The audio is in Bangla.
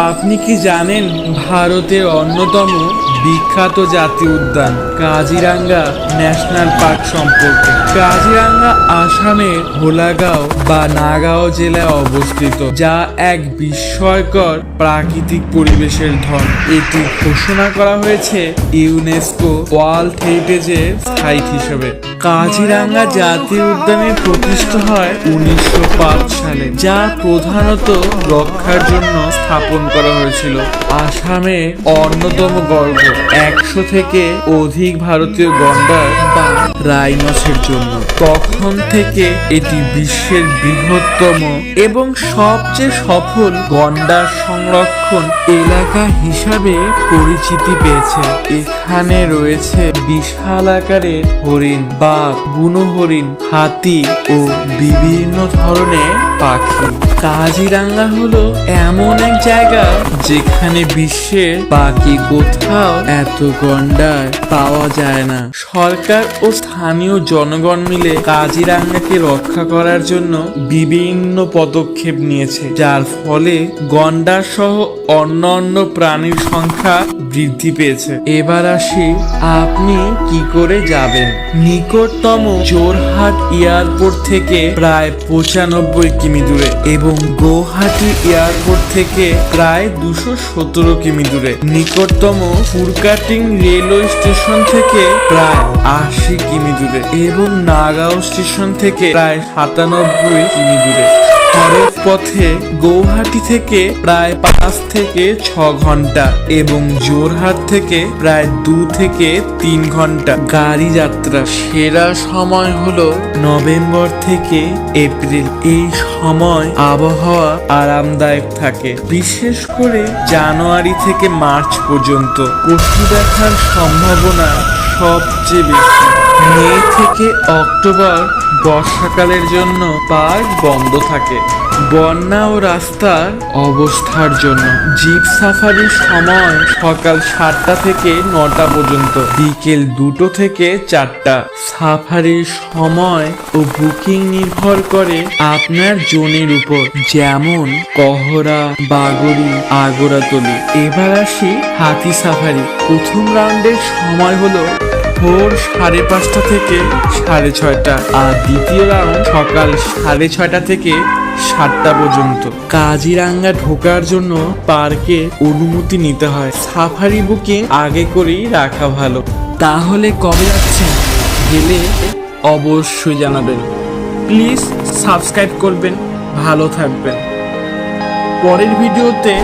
আপনি কি জানেন ভারতের অন্যতম বিখ্যাত জাতীয় উদ্যান কাজিরাঙ্গা ন্যাশনাল পার্ক সম্পর্কে? কাজিরাঙ্গা আসামের ভোলাগাঁও বা নাগাঁও জেলায় অবস্থিত, যা এক বিস্ময়কর প্রাকৃতিক পরিবেশের ধন। এটি ঘোষণা করা হয়েছে ইউনেস্কো ওয়ার্ল্ড হেরিটেজের সাইট হিসেবে। কাজিরাঙ্গা জাতীয় উদ্যানের প্রতিষ্ঠা হয় 1905 সালে, যা প্রধানত রক্ষার জন্য স্থাপন করা হয়েছিল। আসামে অন্যতম গর্ব 100 থেকে অধিক ভারতীয় গন্ডার বা রাইনসের জন্য। তখন থেকে এটি বিশ্বের বৃহত্তম এবং সবচেয়ে সফল গন্ডার সংরক্ষণ এলাকা হিসাবে পরিচিতি পেয়েছে। এখানে রয়েছে বিশাল আকারের হরিণ, বাঘ, বুনো হরিণ, হাতি ও বিভিন্ন ধরনের পাখি। কাজিরাঙ্গা হলো এমন এক জায়গা যেখানে বিশ্বের বাকি কোথাও এত গন্ডার পাওয়া যায় না। সরকার ও স্থানীয় জনগণ মিলে কাজিরাঙ্গাকে রক্ষা করার জন্য বিভিন্ন পদক্ষেপ নিয়েছে, যার ফলে গন্ডার সহ অন্যান্য প্রাণীর সংখ্যা বৃদ্ধি পেয়েছে। এবার আসি, আপনি কি করে যাবেন? নিকটতম জোরহাট এয়ারপোর্ট থেকে প্রায় 95 কিমি দূরে এবং গৌহাটি এয়ারপোর্ট থেকে প্রায় 217 কিমি দূরে। নিকটতম ফুরকাটিং রেলওয়ে স্টেশন থেকে প্রায় 80 কিমি দূরে এবং নাগাঁও স্টেশন থেকে প্রায় 97 কিমি দূরে। সড়ক পথে গৌহাটি থেকে প্রায় 5 থেকে 6 ঘন্টা এবং জোরহাট থেকে প্রায় 2 থেকে 3 ঘন্টা গাড়ি যাত্রা। সেরা সময় হলো নভেম্বর থেকে এপ্রিল। এই সময় আবহাওয়া আরামদায়ক থাকে, বিশেষ করে জানুয়ারি থেকে মার্চ পর্যন্ত পশু দেখার সম্ভাবনা সবচেয়ে বেশি। মে থেকে অক্টোবর বর্ষাকালের জন্য পার্ক বন্ধ থাকে। বন্যা ও রাস্তার অবস্থার জন্য জিপ সাফারির সময় সকাল 7টা থেকে 9টা পর্যন্ত, বিকেল 2টো থেকে 4টা। সাফারির সময় ও বুকিং নির্ভর করে আপনার জোনের উপর, যেমন কহরা, বাগরি, আগরাতলি। এবার আসি হাতি সাফারি। প্রথম রাউন্ডের সময় হলো ভোর 5:30 থেকে 6:30 আর দ্বিতীয় রাউন্ড সকাল 6:30 থেকে 7টা পর্যন্ত। কাজিরাঙ্গা ঢোকার জন্য পার্কে অনুমতি নিতে হয়। সাফারি বুকিং আগে করেই রাখা ভালো। তাহলে কবে যাচ্ছেন? গেলে অবশ্যই জানাবেন। প্লিজ সাবস্ক্রাইব করবেন। ভালো থাকবেন। পরের ভিডিওতে